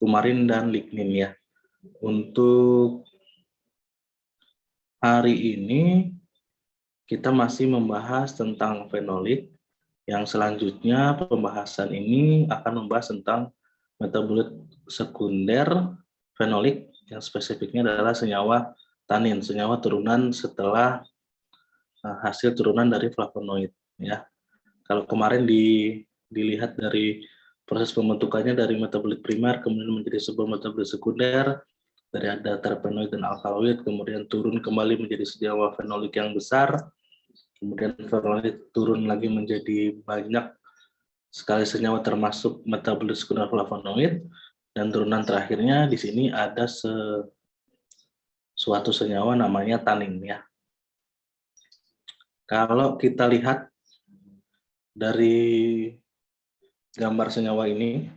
kumarin dan lignin ya. Untuk hari ini kita masih membahas tentang fenolik. Yang selanjutnya pembahasan ini akan membahas tentang metabolit sekunder fenolik yang spesifiknya adalah senyawa tanin, senyawa turunan setelah hasil turunan dari flavonoid ya. Kalau kemarin dilihat dari proses pembentukannya dari metabolit primer kemudian menjadi sebuah metabolit sekunder, dari ada terpenoid dan alkaloid, kemudian turun kembali menjadi senyawa fenolik yang besar, kemudian fenolik turun lagi menjadi banyak sekali senyawa termasuk metabolit sekunder flavonoid, dan turunan terakhirnya di sini ada suatu senyawa namanya tanin ya. Kalau kita lihat dari gambar senyawa ini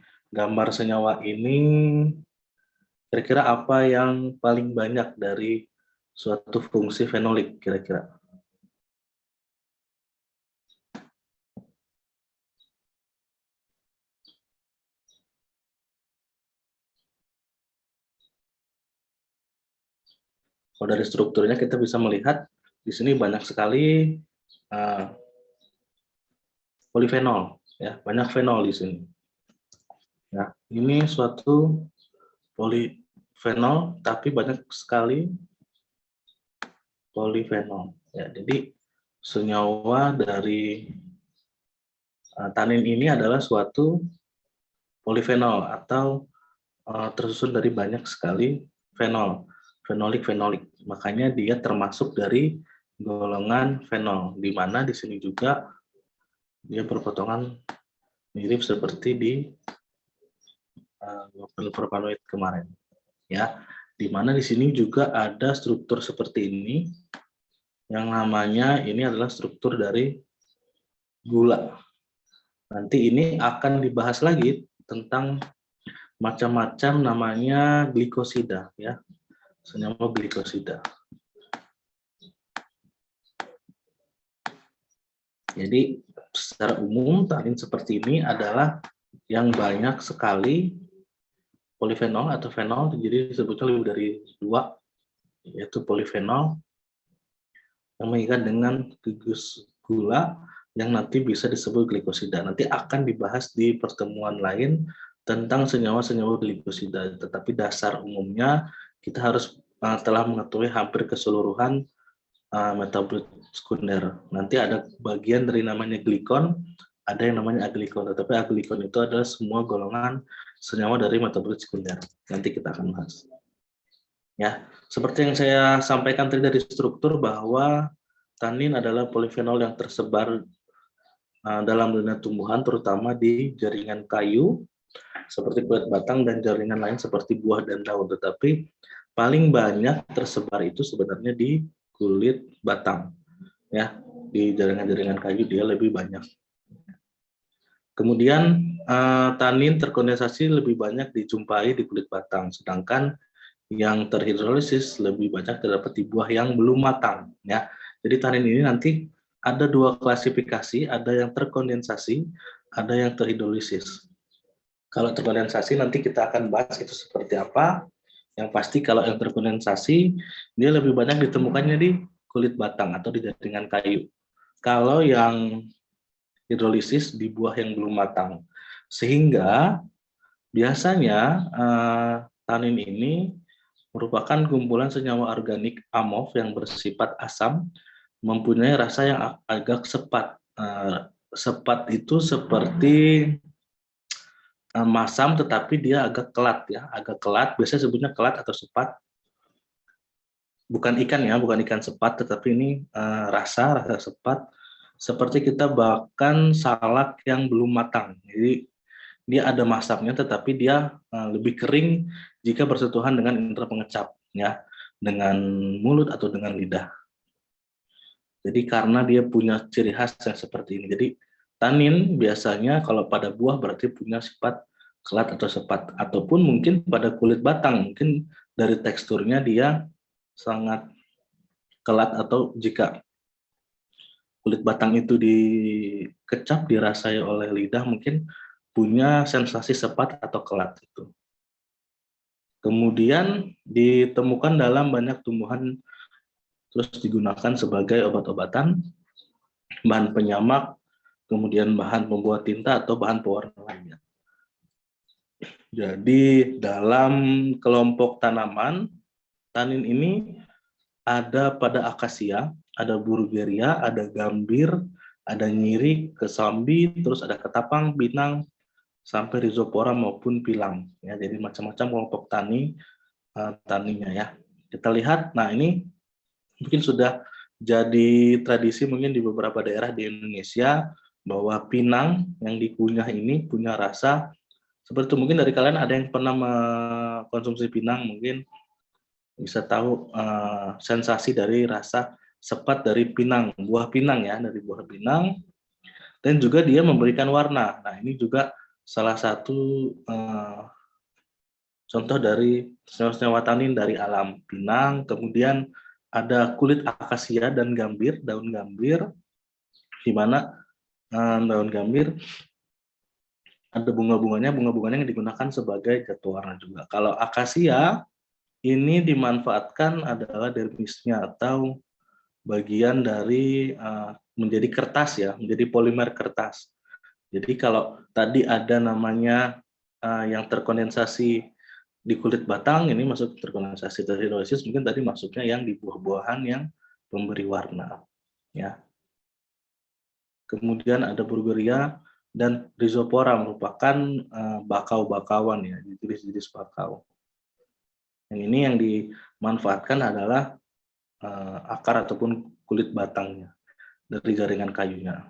kira-kira apa yang paling banyak dari suatu fungsi fenolik kira-kira? Kalau dari strukturnya kita bisa melihat di sini banyak sekali polifenol, ya banyak fenol di sini. Nah, ini suatu polifenol, tapi banyak sekali polifenol. Ya, jadi senyawa dari tanin ini adalah suatu polifenol atau tersusun dari banyak sekali fenol, fenolik. Makanya dia termasuk dari golongan fenol, di mana di sini juga dia berpotongan mirip seperti di flavonoid kemarin, ya. Di mana di sini juga ada struktur seperti ini, yang namanya ini adalah struktur dari gula. Nanti ini akan dibahas lagi tentang macam-macam namanya glikosida, ya, senyawa glikosida. Jadi secara umum tanin seperti ini adalah yang banyak sekali polifenol atau fenol, jadi disebutnya lebih dari 2, yaitu polifenol yang mengikat dengan gugus gula yang nanti bisa disebut glikosida. Nanti akan dibahas di pertemuan lain tentang senyawa-senyawa glikosida, tetapi dasar umumnya kita harus telah mengetahui hampir keseluruhan metabolit sekunder. Nanti ada bagian dari namanya glikon, ada yang namanya aglikon, tetapi aglikon itu adalah semua golongan senyawa dari metabolit sekunder. Nanti kita akan bahas. Ya, seperti yang saya sampaikan tadi dari struktur bahwa tanin adalah polifenol yang tersebar dalam dunia tumbuhan, terutama di jaringan kayu seperti kulit batang dan jaringan lain seperti buah dan daun. Tetapi paling banyak tersebar itu sebenarnya di kulit batang, ya, di jaringan-jaringan kayu dia lebih banyak. Kemudian tanin terkondensasi lebih banyak dijumpai di kulit batang, sedangkan yang terhidrolisis lebih banyak terdapat di buah yang belum matang, ya. Jadi tanin ini nanti ada 2 klasifikasi, ada yang terkondensasi, ada yang terhidrolisis. Kalau terkondensasi nanti kita akan bahas itu seperti apa. Yang pasti kalau yang terkondensasi, dia lebih banyak ditemukannya di kulit batang atau di jaringan kayu. Kalau yang hidrolisis di buah yang belum matang. Sehingga biasanya tanin ini merupakan kumpulan senyawa organik amorf yang bersifat asam, mempunyai rasa yang agak sepat. Sepat itu seperti masam, tetapi dia agak kelat ya, agak kelat. Biasanya sebutnya kelat atau sepat. Bukan ikan ya, bukan ikan sepat, tetapi ini rasa sepat. Seperti kita bahkan salak yang belum matang. Jadi dia ada masamnya, tetapi dia lebih kering jika bersentuhan dengan indera pengecap, ya, dengan mulut atau dengan lidah. Jadi karena dia punya ciri khas yang seperti ini. Jadi tanin biasanya kalau pada buah berarti punya sifat kelat atau sepat, ataupun mungkin pada kulit batang, mungkin dari teksturnya dia sangat kelat, atau jika kulit batang itu dikecap, dirasai oleh lidah, mungkin punya sensasi sepat atau kelat itu. Kemudian ditemukan dalam banyak tumbuhan, terus digunakan sebagai obat-obatan, bahan penyamak, kemudian bahan pembuat tinta atau bahan pewarna lainnya. Jadi dalam kelompok tanaman, tanin ini ada pada akasia, ada burgeria, ada gambir, ada nyirik, kesambi, terus ada ketapang, pinang, sampai rhizopora maupun pilang. Ya, jadi macam-macam kelompok taninya ya. Kita lihat, nah ini mungkin sudah jadi tradisi mungkin di beberapa daerah di Indonesia bahwa pinang yang dikunyah ini punya rasa seperti itu. Mungkin dari kalian ada yang pernah mengkonsumsi pinang, mungkin bisa tahu sensasi dari rasa sepat dari pinang, buah pinang ya, dari buah pinang, dan juga dia memberikan warna. Nah ini juga salah satu contoh dari senyawa tanin dari alam. Pinang, kemudian ada kulit akasia dan gambir, daun gambir, di mana daun gambir ada bunga-bunganya yang digunakan sebagai zat pewarna juga. Kalau akasia ini dimanfaatkan adalah dermisnya atau bagian dari menjadi kertas ya, menjadi polimer kertas. Jadi kalau tadi ada namanya yang terkondensasi di kulit batang, ini masuk terkondensasi dari hidrolisis, mungkin tadi masuknya yang di buah-buahan yang memberi warna. Ya. Kemudian ada Burgeria dan Rhizopora merupakan bakau-bakauan ya, jenis-jenis bakau. Yang ini yang dimanfaatkan adalah akar ataupun kulit batangnya dari jaringan kayunya.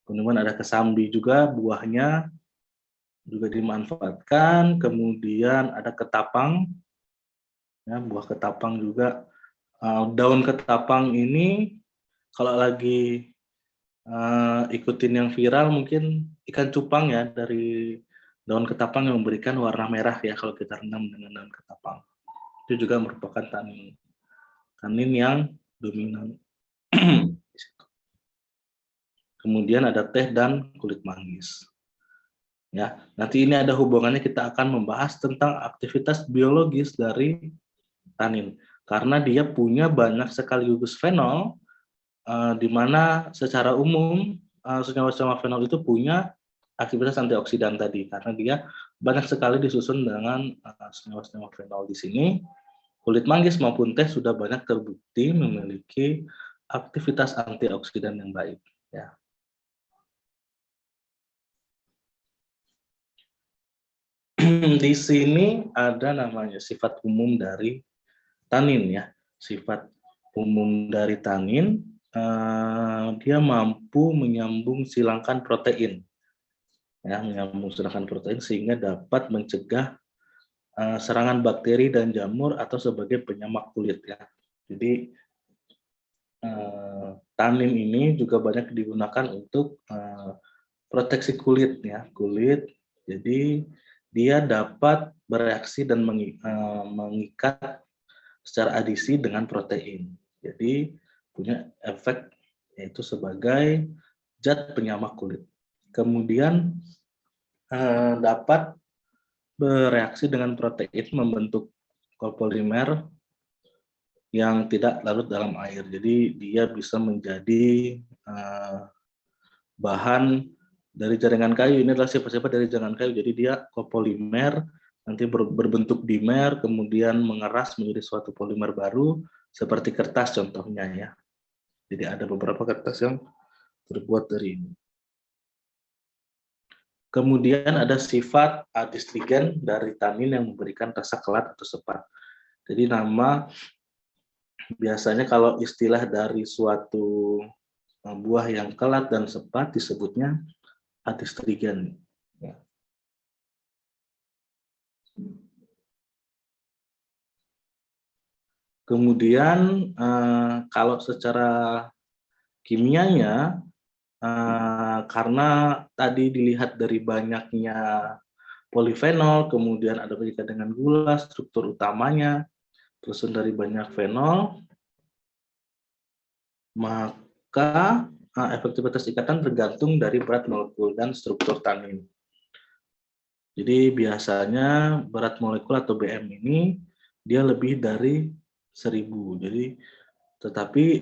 Kemudian ada kesambi juga, buahnya juga dimanfaatkan. Kemudian ada ketapang, ya, buah ketapang juga. Daun ketapang ini kalau lagi ikutin yang viral mungkin ikan cupang ya, dari daun ketapang yang memberikan warna merah ya kalau kita rendam dengan daun ketapang. Itu juga merupakan tanin yang dominan. Kemudian ada teh dan kulit manggis. Ya, nanti ini ada hubungannya, kita akan membahas tentang aktivitas biologis dari tanin karena dia punya banyak sekali gugus fenol, di mana secara umum senyawa-senyawa fenol itu punya aktivitas antioksidan tadi karena dia banyak sekali disusun dengan senyawa-senyawa fenol. Di sini kulit manggis maupun teh sudah banyak terbukti memiliki aktivitas antioksidan yang baik ya. Di sini ada namanya sifat umum dari tanin ya. Sifat umum dari tanin, dia mampu menyambung silangkan protein. Ya, menyambung silangkan protein sehingga dapat mencegah serangan bakteri dan jamur atau sebagai penyamak kulit ya. Jadi tanin ini juga banyak digunakan untuk proteksi kulit ya, kulit. Jadi dia dapat bereaksi dan mengikat secara adisi dengan protein. Jadi punya efek yaitu sebagai zat penyamak kulit. Kemudian dapat bereaksi dengan protein membentuk kopolimer yang tidak larut dalam air. Jadi dia bisa menjadi bahan dari jaringan kayu. Ini adalah sifat-sifat dari jaringan kayu. Jadi dia kopolimer, nanti berbentuk dimer, kemudian mengeras menjadi suatu polimer baru, seperti kertas contohnya ya. Jadi ada beberapa kertas yang terbuat dari ini. Kemudian ada sifat adistrigen dari tanin yang memberikan rasa kelat atau sepat. Jadi nama biasanya kalau istilah dari suatu buah yang kelat dan sepat disebutnya adistrigen. Ya. Kemudian kalau secara kimianya, karena tadi dilihat dari banyaknya polifenol, kemudian ada berkaitan dengan gula, struktur utamanya tersusun dari banyak fenol, maka efektivitas ikatan tergantung dari berat molekul dan struktur tanin. Jadi biasanya berat molekul atau BM ini dia lebih dari 1000. Jadi tetapi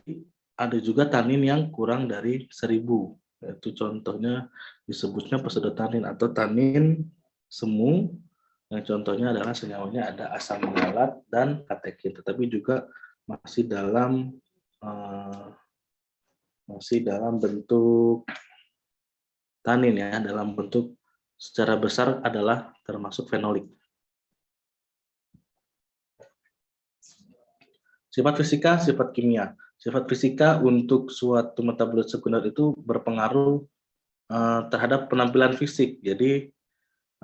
ada juga tanin yang kurang dari 1000. Yaitu contohnya disebutnya pseudotanin atau tanin semu. Yang contohnya adalah senyawanya ada asam galat dan katekin, tetapi juga masih dalam bentuk tanin ya, dalam bentuk secara besar adalah termasuk fenolik. Sifat fisika, sifat kimia. Sifat fisika untuk suatu metabolit sekunder itu berpengaruh terhadap penampilan fisik. Jadi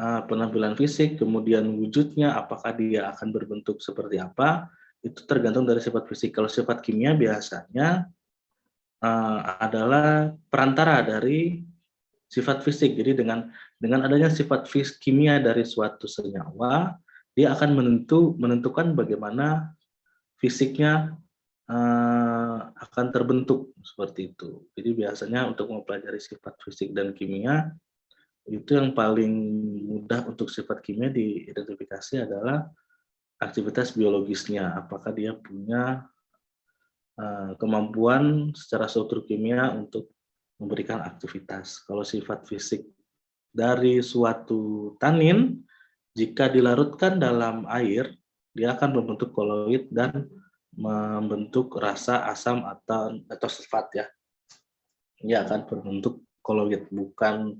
penampilan fisik, kemudian wujudnya, apakah dia akan berbentuk seperti apa, itu tergantung dari sifat fisik. Kalau sifat kimia biasanya adalah perantara dari sifat fisik. Jadi dengan adanya sifat kimia dari suatu senyawa, dia akan menentukan bagaimana fisiknya akan terbentuk seperti itu. Jadi biasanya untuk mempelajari sifat fisik dan kimia, itu yang paling mudah untuk sifat kimia diidentifikasi adalah aktivitas biologisnya. Apakah dia punya kemampuan secara struktur kimia untuk memberikan aktivitas. Kalau sifat fisik dari suatu tanin, jika dilarutkan dalam air, dia akan membentuk koloid dan membentuk rasa asam atau sulfat ya. Dia akan berbentuk koloid, bukan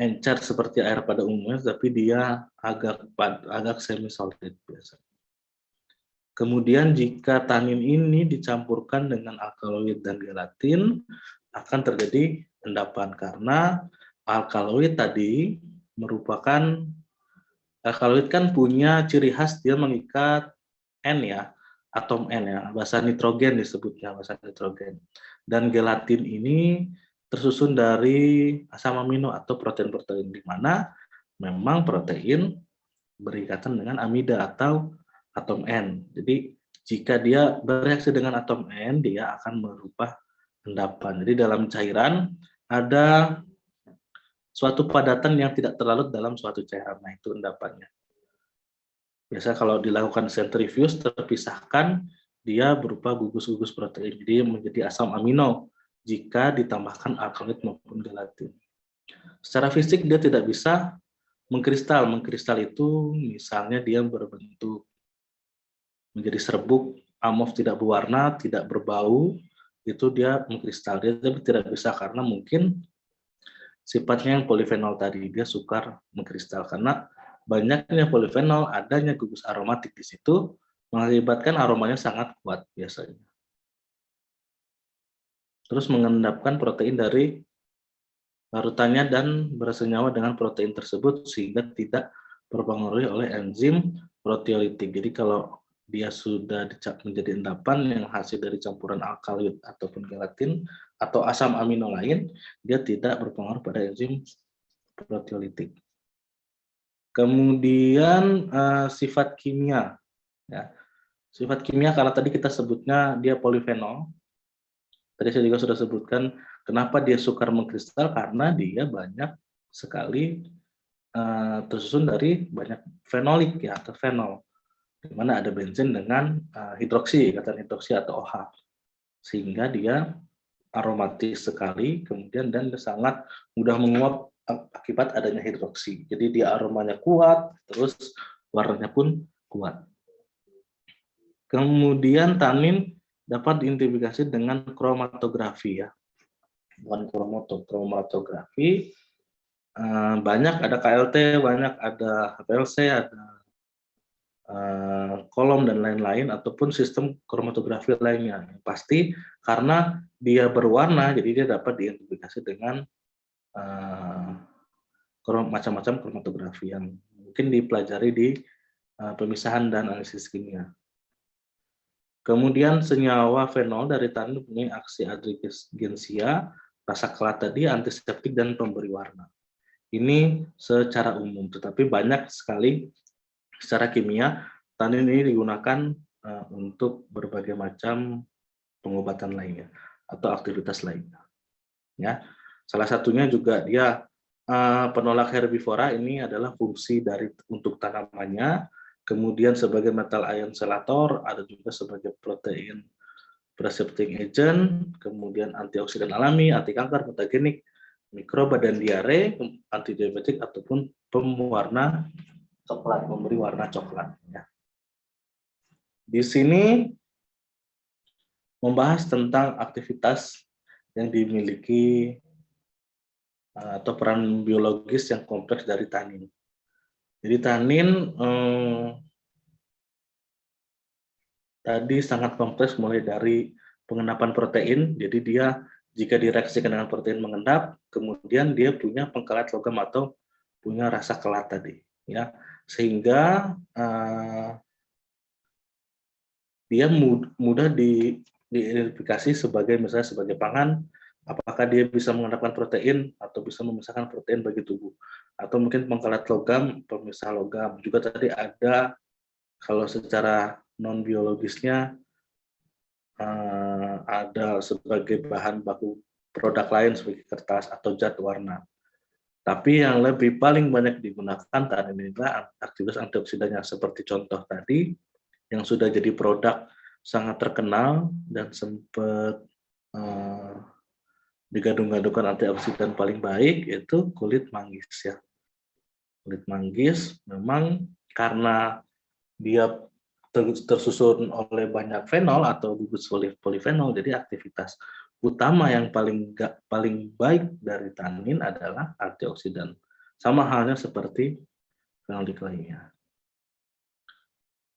encer seperti air pada umumnya, tapi dia agak semi solid biasanya. Kemudian jika tanin ini dicampurkan dengan alkaloid dan gelatin, akan terjadi endapan karena alkaloid tadi merupakan alkaloid kan punya ciri khas dia mengikat N ya, atom N ya, basa nitrogen disebutnya, basa nitrogen. Dan gelatin ini tersusun dari asam amino atau protein-protein, di mana memang protein berikatan dengan amida atau atom N. Jadi jika dia bereaksi dengan atom N, dia akan merubah endapan. Jadi dalam cairan ada suatu padatan yang tidak terlarut dalam suatu cairan, nah itu endapannya. Biasa kalau dilakukan sentrifuge terpisahkan, dia berupa gugus-gugus protein, jadi menjadi asam amino jika ditambahkan alkaloid maupun gelatin. Secara fisik dia tidak bisa mengkristal. Mengkristal itu misalnya dia berbentuk menjadi serbuk, amorf, tidak berwarna, tidak berbau, itu dia mengkristal. Dia tidak bisa karena mungkin sifatnya yang polifenol tadi, dia sukar mengkristal karena banyaknya polifenol, adanya gugus aromatik di situ mengakibatkan aromanya sangat kuat biasanya. Terus mengendapkan protein dari larutannya dan bersenyawa dengan protein tersebut sehingga tidak terpengaruhi oleh enzim proteolitik. Jadi kalau dia sudah menjadi endapan yang hasil dari campuran alkaloid ataupun gelatin atau asam amino lain, dia tidak berpengaruh pada enzim proteolitik. Kemudian sifat kimia, ya. Sifat kimia karena tadi kita sebutnya dia polifenol. Tadi saya juga sudah sebutkan kenapa dia sukar mengkristal karena dia banyak sekali tersusun dari banyak fenolik ya atau fenol, di mana ada benzen dengan hidroksi, ikatan hidroksi atau OH, sehingga dia aromatis sekali, kemudian dan sangat mudah menguap akibat adanya hidroksi. Jadi dia aromanya kuat, terus warnanya pun kuat. Kemudian tanin dapat diidentifikasi dengan kromatografi ya, bukan kromatografi. Banyak ada KLT, banyak ada HPLC, ada kolom dan lain-lain, ataupun sistem kromatografi lainnya. Pasti karena dia berwarna, jadi dia dapat diidentifikasi dengan macam-macam kromatografi yang mungkin dipelajari di pemisahan dan analisis kimia. Kemudian senyawa fenol dari tanin mempunyai aksi adhegensia, rasa kelat tadi, antiseptik, dan pemberi warna. Ini secara umum, tetapi banyak sekali secara kimia tanin ini digunakan untuk berbagai macam pengobatan lainnya atau aktivitas lainnya. Ya, salah satunya juga dia penolak herbivora ini adalah fungsi untuk tanamannya, kemudian sebagai metal ion chelator, ada juga sebagai protein preserving agent, kemudian antioksidan alami, anti kanker, mutagenik, mikroba dan diare, antidiabetik ataupun pewarna coklat, memberi warna coklat. Ya. Di sini membahas tentang aktivitas yang dimiliki atau peran biologis yang kompleks dari tanin. Jadi tanin tadi sangat kompleks mulai dari pengendapan protein, jadi dia jika direaksikan dengan protein mengendap, kemudian dia punya pengkelat logam atau punya rasa kelat tadi, ya, sehingga dia mudah diidentifikasi sebagai misalnya sebagai pangan, apakah dia bisa mengendapkan protein atau bisa memisahkan protein bagi tubuh, atau mungkin pengkelat logam, pemisah logam. Juga tadi ada kalau secara non biologisnya ada sebagai bahan baku produk lain seperti kertas atau zat warna. Tapi yang paling banyak digunakan saat ini adalah aktivitas antioksidannya seperti contoh tadi yang sudah jadi produk sangat terkenal dan sempat digadung-gadungkan antioksidan paling baik yaitu kulit manggis ya. Kulit manggis memang karena dia tersusun oleh banyak fenol atau gugus polifenol, jadi aktivitas utama yang paling baik dari tanin adalah antioksidan. Sama halnya seperti fenolik lainnya.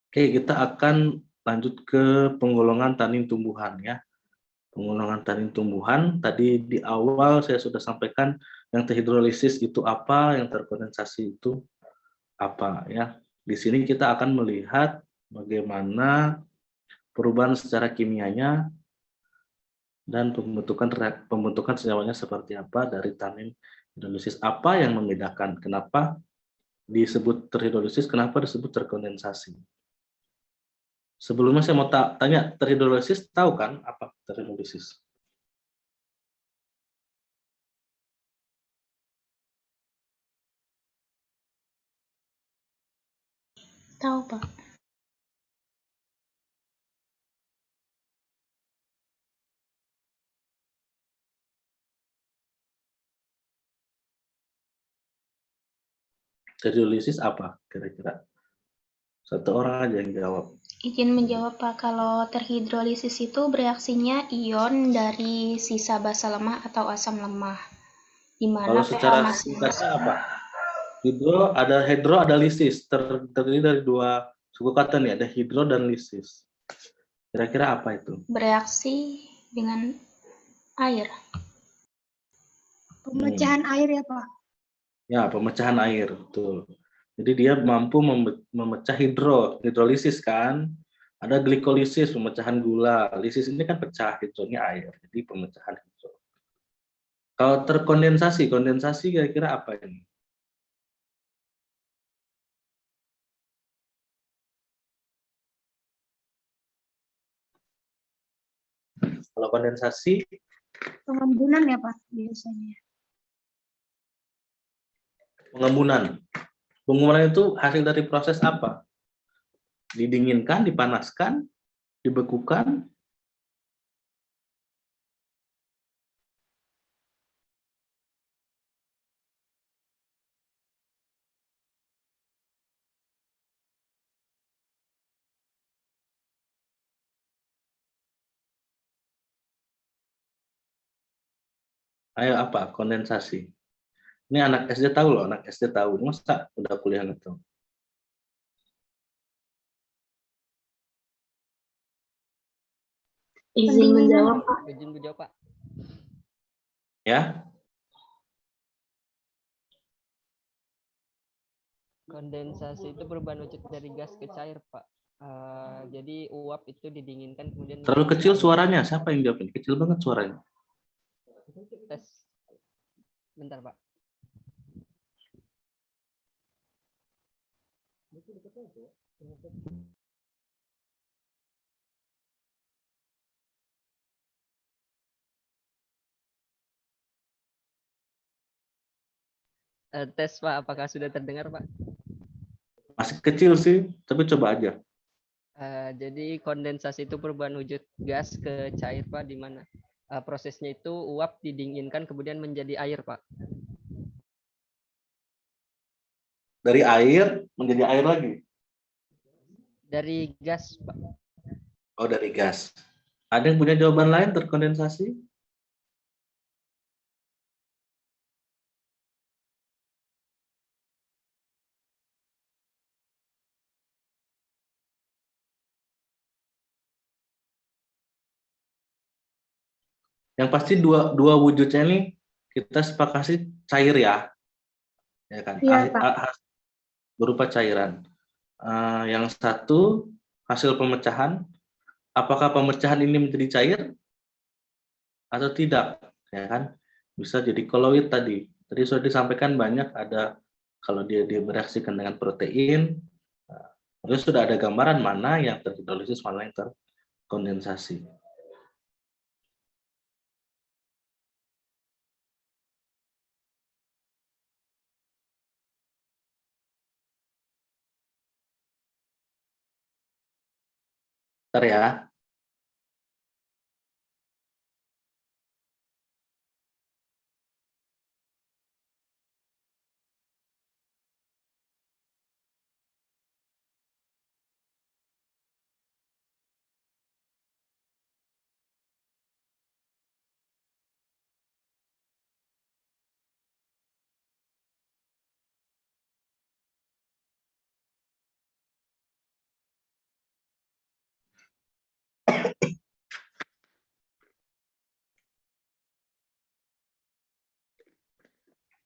Oke, kita akan lanjut ke penggolongan tanin tumbuhan ya. Penggolongan tanin tumbuhan tadi di awal saya sudah sampaikan yang terhidrolisis itu apa, yang terkondensasi itu apa ya. Di sini kita akan melihat bagaimana perubahan secara kimianya dan pembentukan senyawanya seperti apa dari tanin hidrolisis. Apa yang membedakan? Kenapa disebut terhidrolisis? Kenapa disebut terkondensasi? Sebelumnya saya mau tanya, terhidrolisis tahu kan apa terhidrolisis? Tahu, Pak. Terhidrolisis apa kira-kira? Satu orang aja yang jawab. Izin menjawab, Pak. Kalau terhidrolisis itu bereaksinya ion dari sisa basa lemah atau asam lemah, di mana Kalau pH secara masing singkatnya apa? Hidro ada lisis, terdiri dari dua suku kata nih, ada hidro dan lisis. Kira-kira apa itu? bereaksi dengan air. Pemecahan air ya, Pak? Ya, pemecahan air, betul. Jadi dia mampu memecah hidrolisis kan. Ada glikolisis, pemecahan gula. Lisis ini kan pecah, hidronya air. Jadi pemecahan hidro. Kalau kondensasi kira-kira apa ini? Kalau kondensasi, Pengembunan ya, Pak, biasanya. pengembunan. Pengembunan itu hasil dari proses apa? Didinginkan, dipanaskan, dibekukan. Ayo apa? Kondensasi. Ini anak SD tahu loh, anak SD tahu. Masa udah kuliah nggak tahu? Izin menjawab, Pak. Izin menjawab, Pak. Ya, Kondensasi itu perubahan wujud dari gas ke cair, Pak. Jadi uap itu didinginkan kemudian terlalu kecil suaranya. Siapa yang jawab ini? Kecil banget suaranya. tes. Bentar, Pak. Tes Pak, apakah sudah terdengar Pak? Masih kecil sih, tapi coba aja. Jadi kondensasi itu perubahan wujud gas ke cair Pak, di mana prosesnya itu uap didinginkan kemudian menjadi air Pak. Dari air menjadi air lagi. Dari gas Pak. Oh, dari gas. Ada yang punya jawaban lain terkondensasi? Yang pasti dua wujudnya ini kita sepakati cair ya kan? Iya, Pak. Berupa cairan. Yang satu hasil pemecahan, apakah pemecahan ini menjadi cair atau tidak, ya kan? Bisa jadi koloid tadi. Tadi sudah disampaikan banyak ada kalau dia bereaksikan dengan protein, terus sudah ada gambaran mana yang terhidrolisis, mana yang terkondensasi. Bentar ya.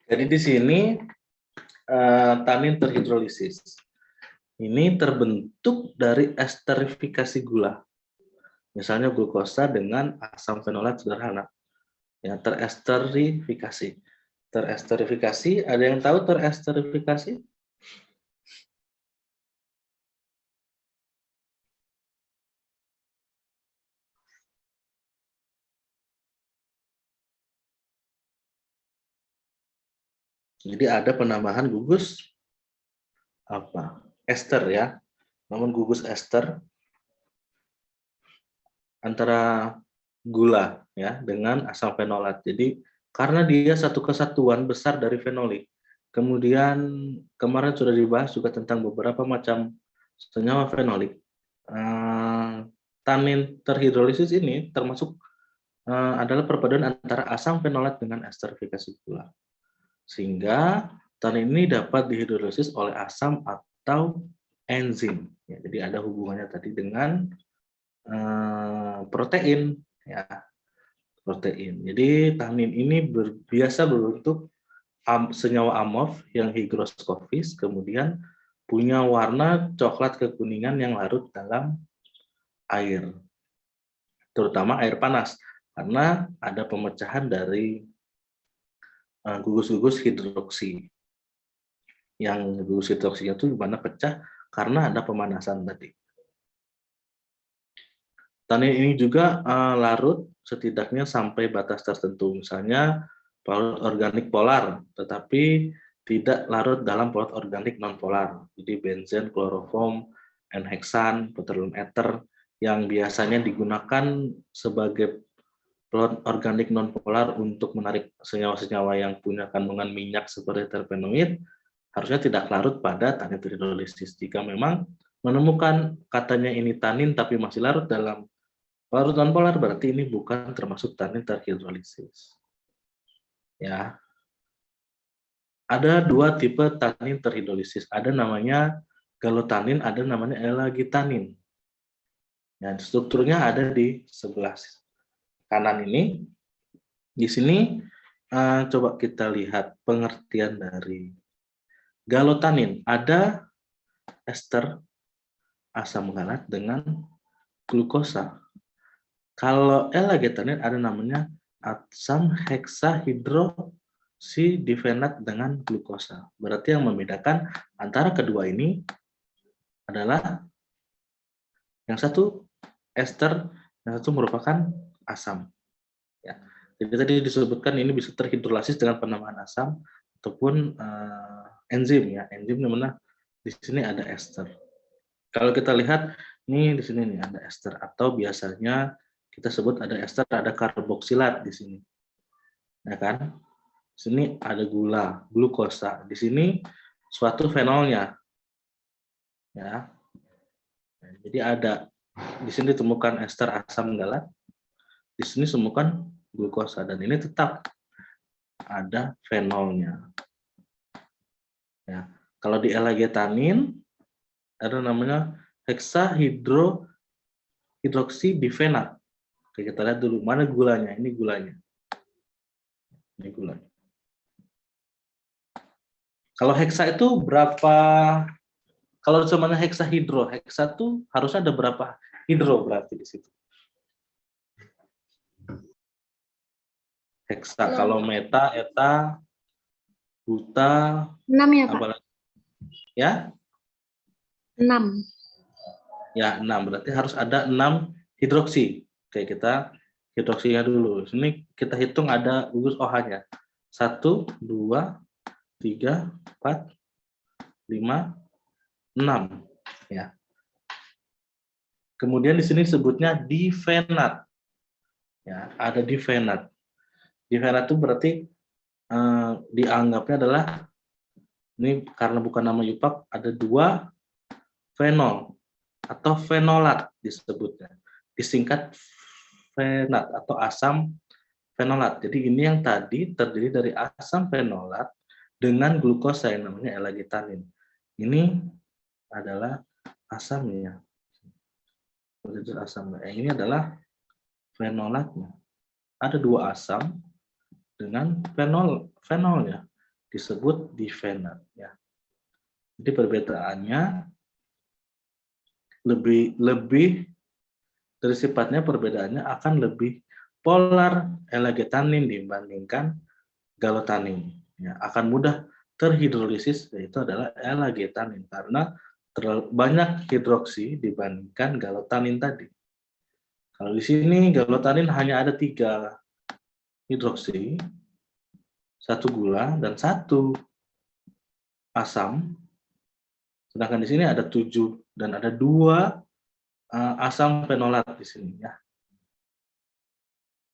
Jadi di sini tanin terhidrolisis. Ini terbentuk dari esterifikasi gula. Misalnya glukosa dengan asam fenolat sederhana. Ya, teresterifikasi. Teresterifikasi, ada yang tahu teresterifikasi? Jadi ada penambahan gugus ester ya, namun gugus ester antara gula ya dengan asam fenolat. Jadi karena dia satu kesatuan besar dari fenolik. Kemudian kemarin sudah dibahas juga tentang beberapa macam senyawa fenolik. Tanin terhidrolisis ini termasuk adalah perpaduan antara asam fenolat dengan esterifikasi gula. Sehingga tanin ini dapat dihidrolisis oleh asam atau enzim. Ya, jadi ada hubungannya tadi dengan protein, ya protein. Jadi tanin ini biasa berbentuk senyawa amorf yang higroskopis, kemudian punya warna coklat kekuningan yang larut dalam air, terutama air panas, karena ada pemecahan dari gugus-gugus hidroksi. Yang gugus hidroksinya itu gimana pecah karena ada pemanasan tadi. Tanin ini juga larut setidaknya sampai batas tertentu, misalnya polar organik polar, tetapi tidak larut dalam polar organik non-polar. Jadi benzen, kloroform, N-heksan, petroleum ether yang biasanya digunakan sebagai polar organik non-polar untuk menarik senyawa-senyawa yang punya kandungan minyak seperti terpenoid, harusnya tidak larut pada tanin terhidrolisis. Jika memang menemukan katanya ini tanin tapi masih larut dalam polar non-polar, berarti ini bukan termasuk tanin terhidrolisis. Ya. Ada dua tipe tanin terhidrolisis. Ada namanya galotanin, ada namanya elagitanin. Dan strukturnya ada di sebelah kanan ini. Di sini coba kita lihat pengertian dari galotanin. Ada ester asam galat dengan glukosa. Kalau elagitanin ada namanya asam heksahidroksidivenat dengan glukosa. Berarti yang membedakan antara kedua ini adalah yang satu ester, yang satu merupakan asam. Ya. Jadi tadi disebutkan ini bisa terhidrolisis dengan penambahan asam, atau ataupun enzim ya. Enzim di mana di sini ada ester. Kalau kita lihat nih di sini nih ada ester, atau biasanya kita sebut ada ester, ada karboksilat di sini. Ya kan? Di sini ada gula, glukosa. Di sini suatu fenolnya. Ya. Nah, jadi ada di sini ditemukan ester asam galat. Di sini ditemukan glukosa, dan ini tetap ada fenolnya. Ya. Kalau di L-getanin ada namanya hexahidroksibifenat. Oke, kita lihat dulu mana gulanya. Ini gulanya. Ini gulanya. Kalau heksa itu berapa? Kalau semuanya heksahidro, heksa itu harus ada berapa hidro berarti di situ? Heksa. Kalau meta, eta, buta, 6 ya, Pak? apalagi? Ya? 6. Ya, 6. Berarti harus ada 6 hidroksi. Oke, kita hidroksinya dulu. Sini kita hitung ada gugus OH-nya. 1, 2, 3, 4, 5, 6. Ya. Kemudian di sini sebutnya difenat. Ya, ada difenat. Difenat itu berarti dianggapnya adalah, ini karena bukan nama IUPAC, ada 2 fenol atau fenolat disebutnya. Disingkat fenat atau asam fenolat. Jadi ini yang tadi terdiri dari asam fenolat dengan glukosa yang namanya L-getanin. Ini adalah asamnya. Asam. Ini adalah fenolatnya. Ada 2 asam dengan fenolnya, disebut difenat. Ya. Jadi perbedaannya lebih dari sifatnya, perbedaannya akan lebih polar L-getanin dibandingkan galotanin. Ya, akan mudah terhidrolisis, yaitu adalah L-getanin karena terlalu banyak hidroksi dibandingkan galotanin tadi. Kalau di sini galotanin hanya ada 3 hidroksi, 1 gula dan 1 asam. Sedangkan di sini ada 7 dan ada 2 asam fenolat di sini ya.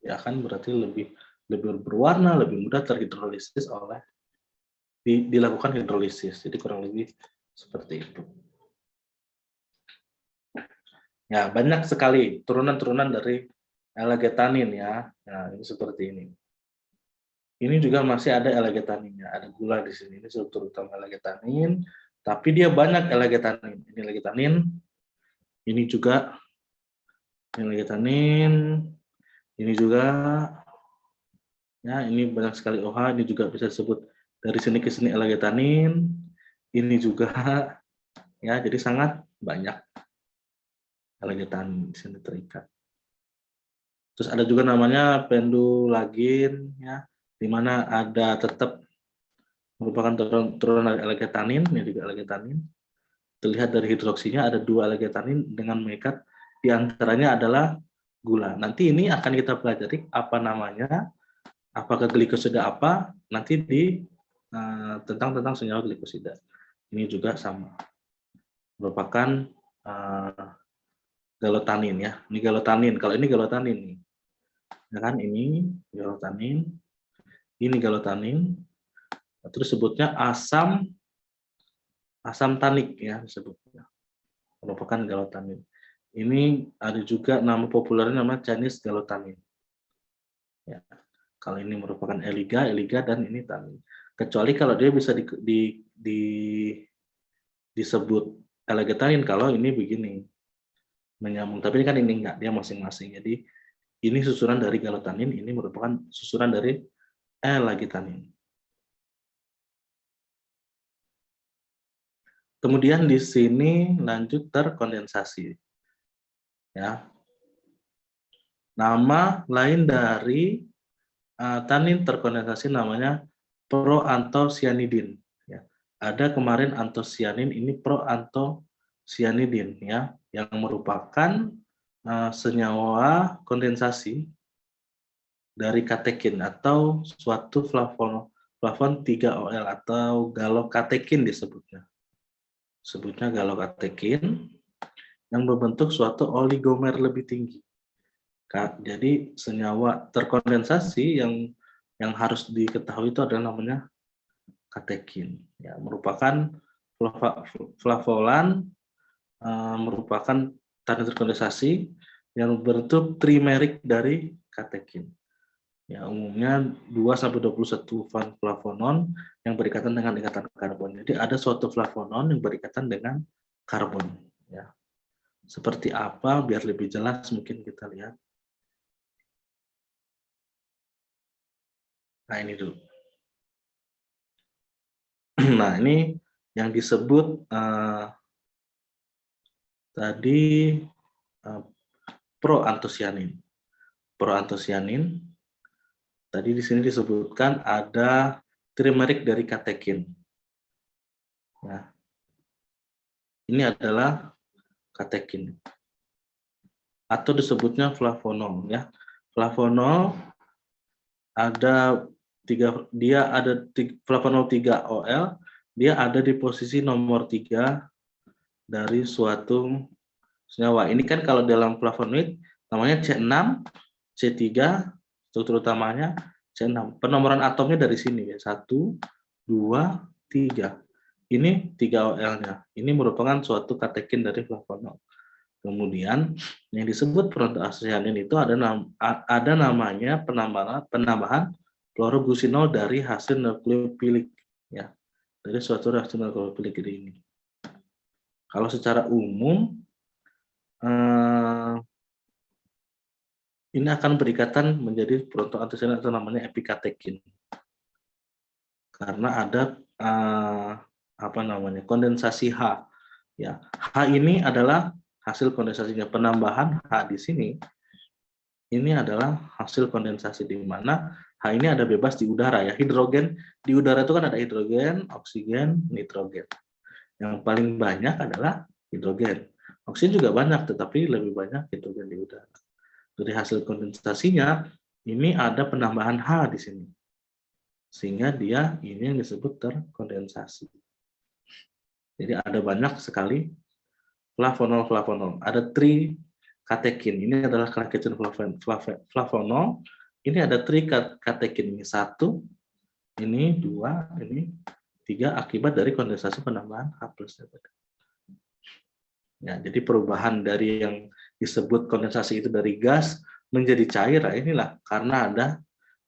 Ya kan berarti lebih berwarna, lebih mudah terhidrolisis oleh dilakukan hidrolisis. Jadi kurang lebih seperti itu. Ya, banyak sekali turunan-turunan dari L-getanin ya. Nah, ini seperti ini. Ini juga masih ada L-getaninnya, ada gula di sini. Ini struktur utama L-getanin, tapi dia banyak L-getanin. Ini L-getanin, ini juga L-getanin, ini juga, ya ini banyak sekali OH. Ini juga bisa disebut dari sini ke sini L-getanin. Ini juga, ya jadi sangat banyak L-getanin di sini terikat. Terus ada juga namanya pendulagin, ya, di mana ada tetap merupakan turunan dari L-getanin, ini juga L-getanin. Terlihat dari hidroksinya ada 2 L-getanin dengan mengikat, diantaranya adalah gula. Nanti ini akan kita pelajari apa namanya, apakah glikosida apa, nanti di tentang senyawa glikosida. Ini juga sama, merupakan galotanin ya. Ini galotanin. Kalau ini galotanin nih, ya kan, ini galotanin, ini galotanin. Terus sebutnya asam tanik ya disebutnya, merupakan galotanin. Ini ada juga nama populernya namanya Chinese galotanin. Ya. Kalau ini merupakan eliga dan ini tanin. Kecuali kalau dia bisa disebut L-getanin kalau ini begini menyambung, tapi ini kan ini enggak, dia masing-masing. Jadi ini susuran dari galotanin, ini merupakan susuran dari L-getanin. Kemudian di sini lanjut terkondensasi. Ya. Nama lain dari tanin terkondensasi namanya proantosianidin. Ya. Ada kemarin antosianin, ini proantosianidin ya, yang merupakan senyawa kondensasi dari katekin atau suatu flavon 3OL atau galokatekin disebutnya. Sebutnya galokatekin yang berbentuk suatu oligomer lebih tinggi. Jadi senyawa terkondensasi yang harus diketahui itu adalah namanya katekin. Ya, merupakan flavolan, merupakan tanah terkondensasi yang berbentuk trimerik dari katekin. Ya, umumnya 2-21 flavonon yang berikatan dengan ikatan karbon. Jadi ada suatu flavonon yang berikatan dengan karbon. Ya. Seperti apa? Biar lebih jelas mungkin kita lihat. Nah ini dulu. Nah ini yang disebut tadi proantosianin. Proantosianin tadi di sini disebutkan ada trimerik dari katekin. Nah, ini adalah katekin atau disebutnya flavonol ya. Flavonol ada flavonol 3OL, dia ada di posisi nomor 3 dari suatu senyawa. Ini kan kalau dalam flavonoid namanya C6, C3, struktur utamanya C6. Penomoran atomnya dari sini ya. 1, 2, 3. Ini 3OL-nya. Ini merupakan suatu katekin dari flavonol. Kemudian yang disebut proantosianin itu ada namanya penambahan kloroglucinol dari hasil nukleofilik ya. Dari suatu reaksi nukleofilik ini. Kalau secara umum ini akan berikatan menjadi proantosianin atau namanya epikatekin. Karena ada kondensasi H ya. H ini adalah hasil kondensasinya. Penambahan H di sini ini adalah hasil kondensasi di mana H ini ada bebas di udara ya. Hidrogen di udara itu kan ada hidrogen, oksigen, nitrogen. Yang paling banyak adalah hidrogen. Oksigen juga banyak tetapi lebih banyak hidrogen di udara. Dari hasil kondensasinya ini ada penambahan H di sini. Sehingga dia ini yang disebut terkondensasi. Jadi ada banyak sekali flavonol. Ada trikatekin. Ini adalah katekin flavonol. Ini ada trikatekin. Ini 1, ini 2, ini 3 akibat dari kondensasi penambahan H+. Ya, jadi perubahan dari yang disebut kondensasi itu dari gas menjadi cair, inilah karena ada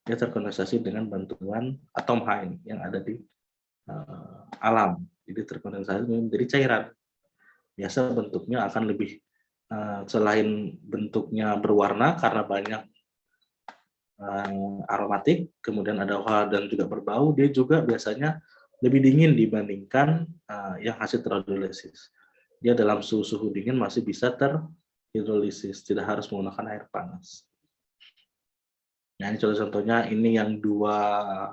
dia terkondensasi dengan bantuan atom H ini yang ada di alam. Jadi terkondensasi menjadi cairan. Biasa bentuknya akan lebih selain bentuknya berwarna karena banyak aromatik, kemudian ada OH dan juga berbau, dia juga biasanya lebih dingin dibandingkan yang hasil terhidrolisis. Dia dalam suhu dingin masih bisa terhidrolisis, tidak harus menggunakan air panas. Nah, ini contoh-contohnya, ini yang 2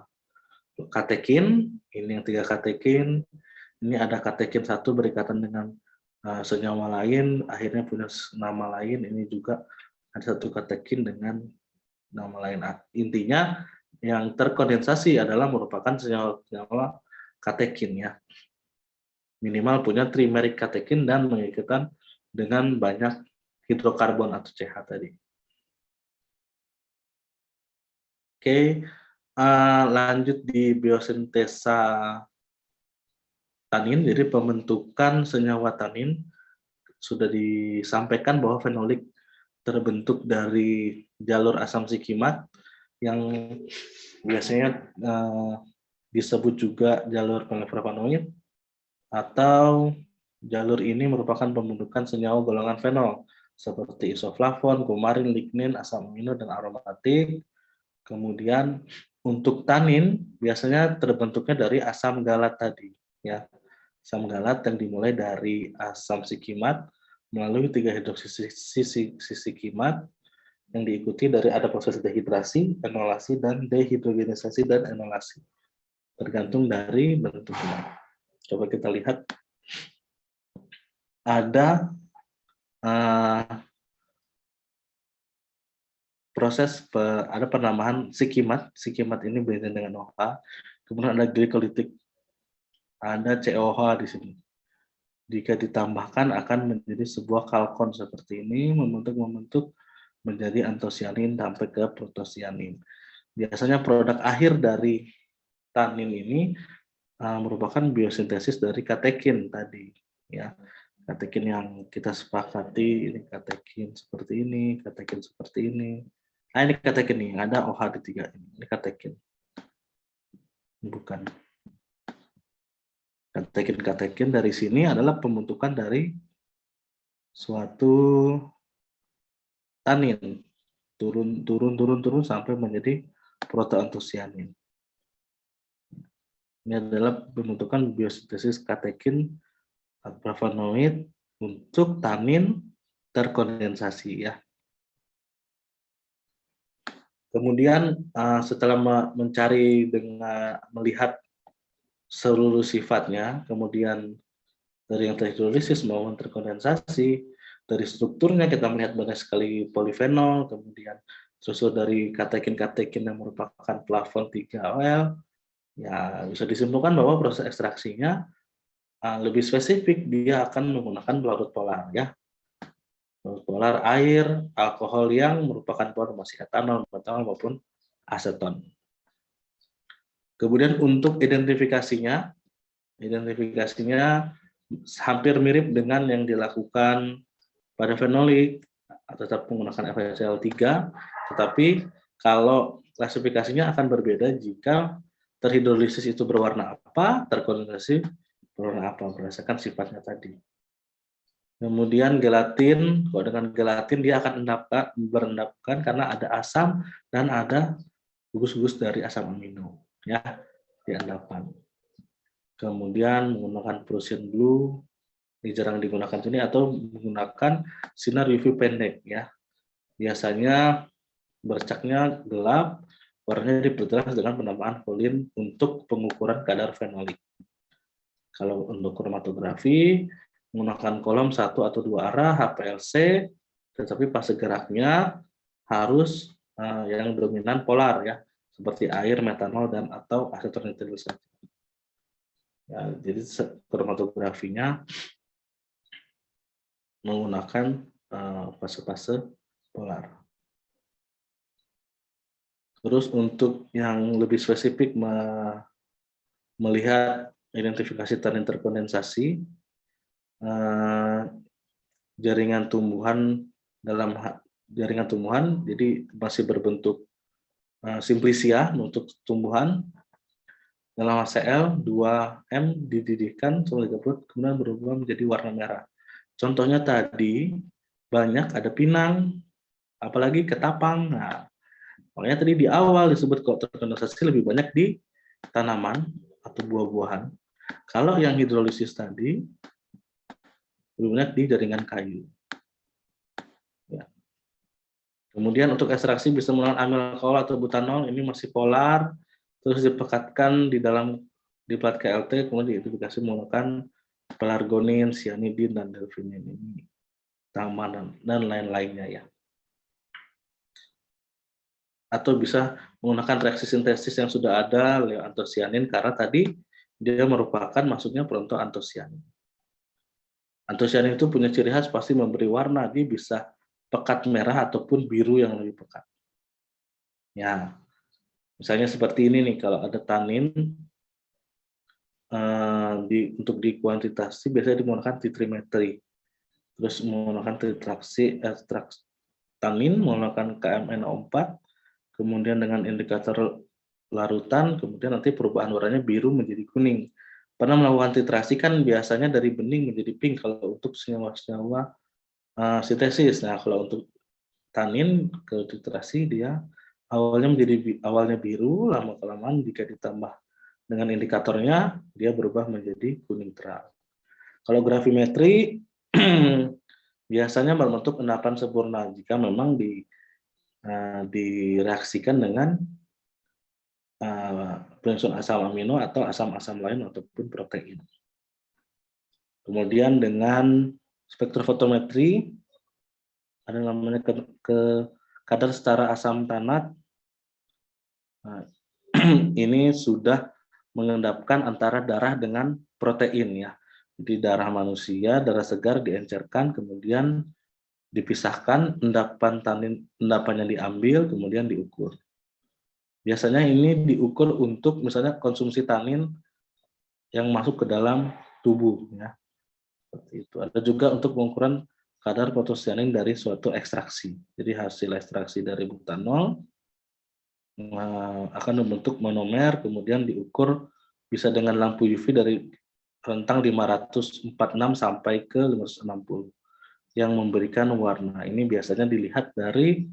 katekin, ini yang 3 katekin, ini ada katekin 1 berikatan dengan senyawa lain, akhirnya punya nama lain, ini juga ada 1 katekin dengan nama lain. Intinya yang terkondensasi adalah merupakan senyawa katekin ya. Minimal punya trimerik katekin dan mengikatan dengan banyak hidrokarbon atau CH tadi. Oke, lanjut di biosintesa tanin, jadi pembentukan senyawa tanin sudah disampaikan bahwa fenolik terbentuk dari jalur asam sikimat yang biasanya disebut juga jalur poliflavonoid, atau jalur ini merupakan pembentukan senyawa golongan fenol seperti isoflavon, kumarin, lignin, asam amino, dan aromatik. Kemudian untuk tanin biasanya terbentuknya dari asam galat tadi ya. Asam galat yang dimulai dari asam sikimat melalui 3 hidroksisikimat yang diikuti dari ada proses dehidrasi, enolasi, dan dehidrogenisasi dan enolasi. Tergantung dari bentuknya. Coba kita lihat. Ada proses ada penambahan sikimat. Sikimat ini berbeda dengan OH. Kemudian ada glikolitik, ada COH di sini. Jika ditambahkan akan menjadi sebuah kalkon seperti ini, membentuk menjadi antosianin sampai ke protosianin. Biasanya produk akhir dari tanin ini merupakan biosintesis dari katekin tadi, ya. Katekin yang kita sepakati, ini katekin seperti ini, katekin seperti ini. Nah, ini katekin nih, ada OH di 3 ini katekin. Bukan. Katekin dari sini adalah pembentukan dari suatu tanin, turun sampai menjadi protoantosianin. Ini adalah pembentukan biosintesis katekin flavonoid untuk tanin terkondensasi, ya. Kemudian setelah mencari dengan melihat seluruh sifatnya, kemudian dari yang terhidrolisis maupun terkondensasi, dari strukturnya kita melihat banyak sekali polifenol, kemudian susul dari katekin-katekin yang merupakan plafon 3OL, ya bisa disimpulkan bahwa proses ekstraksinya lebih spesifik, dia akan menggunakan larut polar, ya. Larut polar air, alkohol yang merupakan formasi etanol, metanol maupun aseton. Kemudian untuk identifikasinya hampir mirip dengan yang dilakukan pada fenolik, tetap menggunakan FeCl3, tetapi kalau klasifikasinya akan berbeda jika terhidrolisis itu berwarna apa, terkondensasi berwarna apa, berdasarkan sifatnya tadi. Kemudian gelatin, kalau dengan gelatin dia akan berendapkan karena ada asam dan ada gugus-gugus dari asam amino, ya, di endapan. Kemudian menggunakan Prussian blue, ini jarang digunakan sini, atau menggunakan sinar UV pendek, ya. Biasanya bercaknya gelap, warnanya diperjelas dengan penambahan volin untuk pengukuran kadar fenolik. Kalau untuk kromatografi menggunakan kolom 1 atau 2 arah HPLC, tetapi fase geraknya harus yang dominan polar, ya, seperti air, metanol, dan atau aseton etil saja. Ya, jadi kromatografinya menggunakan fase-fase polar. Terus untuk yang lebih spesifik melihat identifikasi tanin terkondensasi, jaringan tumbuhan jadi masih berbentuk simplisia untuk tumbuhan dalam HCl 2M dididihkan kemudian berubah menjadi warna merah. Contohnya tadi banyak ada pinang, apalagi ketapang. Nah, makanya tadi di awal disebut kalau terkondensasi lebih banyak di tanaman atau buah-buahan. Kalau yang hidrolisis tadi lebih banyak di jaringan kayu. Ya. Kemudian untuk ekstraksi bisa menggunakan amil alkohol atau butanol, ini masih polar, terus dipekatkan di plat KLT, kemudian diidentifikasi menggunakan pelargonin, cyanidin, dan delphinin ini, dan lain-lainnya, ya. Atau bisa menggunakan reaksi sintesis yang sudah ada, leoantosianin, karena tadi dia merupakan masuknya prontoantosianin. Antosianin itu punya ciri khas pasti memberi warna, dia bisa pekat merah ataupun biru yang lebih pekat. Ya, misalnya seperti ini nih, kalau ada tanin untuk dikuantitasi biasanya menggunakan titrimetri, terus menggunakan titraksi tanin menggunakan KMNO4, kemudian dengan indikator larutan, kemudian nanti perubahan warnanya biru menjadi kuning. Pernah melakukan titrasi kan biasanya dari bening menjadi pink kalau untuk senyawa-senyawa sintesis. Nah, kalau untuk tanin ke titrasi dia awalnya biru, lama-kelamaan jika ditambah dengan indikatornya dia berubah menjadi kuning terang. Kalau gravimetri biasanya berbentuk endapan sempurna jika memang direaksikan dengan penyusun asam amino atau asam-asam lain ataupun protein. Kemudian dengan spektrofotometri ada namanya kadar setara asam tanat. Nah, ini sudah mengendapkan antara darah dengan protein ya. Di darah manusia, darah segar diencerkan, kemudian dipisahkan, endapannya diambil, kemudian diukur. Biasanya ini diukur untuk misalnya konsumsi tanin yang masuk ke dalam tubuh ya. Seperti itu. Ada juga untuk pengukuran kadar protosianin dari suatu ekstraksi. Jadi hasil ekstraksi dari butanol akan membentuk monomer, kemudian diukur bisa dengan lampu UV dari rentang 546 sampai ke 560 yang memberikan warna. Ini biasanya dilihat dari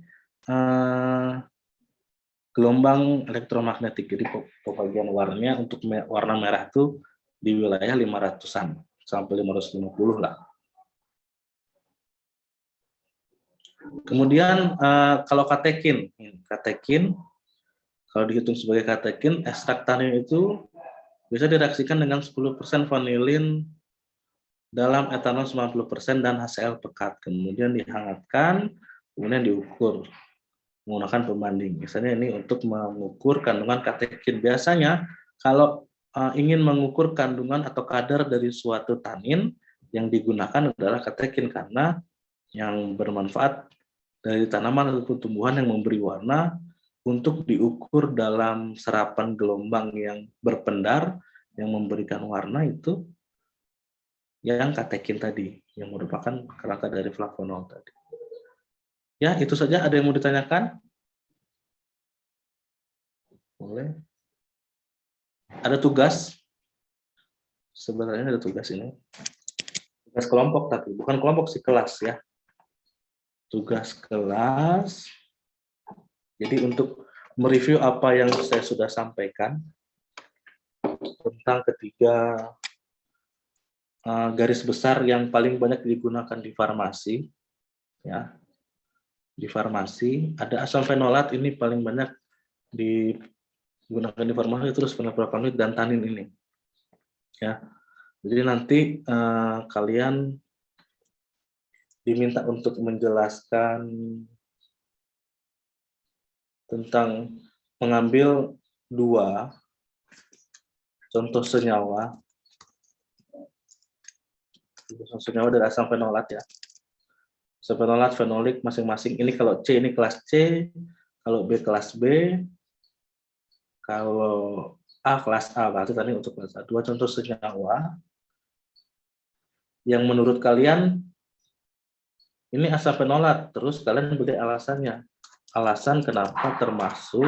gelombang elektromagnetik. Jadi pembagian warnanya untuk warna merah itu di wilayah 500-an sampai 550 lah. Kemudian kalau katekin kalau dihitung sebagai katekin, ekstrak tanin itu bisa direaksikan dengan 10% vanilin dalam etanol 90% dan HCl pekat. Kemudian dihangatkan, kemudian diukur menggunakan pembanding. Misalnya ini untuk mengukur kandungan katekin. Biasanya kalau ingin mengukur kandungan atau kadar dari suatu tanin, yang digunakan adalah katekin karena yang bermanfaat dari tanaman ataupun tumbuhan yang memberi warna untuk diukur dalam serapan gelombang yang berpendar yang memberikan warna itu yang katekin tadi, yang merupakan kerangka dari flavonol tadi. Ya, itu saja. Ada yang mau ditanyakan? Boleh. Ada tugas. Sebenarnya ada tugas ini. Tugas kelompok tapi bukan kelompok sih, kelas ya. Tugas kelas. Jadi untuk mereview apa yang saya sudah sampaikan tentang ketiga garis besar yang paling banyak digunakan di farmasi, ya. Di farmasi ada asam fenolat, ini paling banyak digunakan di farmasi, terus fenolpropanid dan tanin ini, ya. Jadi nanti kalian diminta untuk menjelaskan tentang mengambil dua contoh senyawa dari asam fenolat ya. Asam fenolat, fenolik masing-masing. Ini kalau C ini kelas C, kalau B kelas B, kalau A kelas A. Berarti tadi untuk kelas A. Dua contoh senyawa yang menurut kalian ini asam fenolat. Terus kalian beri alasannya. Alasan kenapa termasuk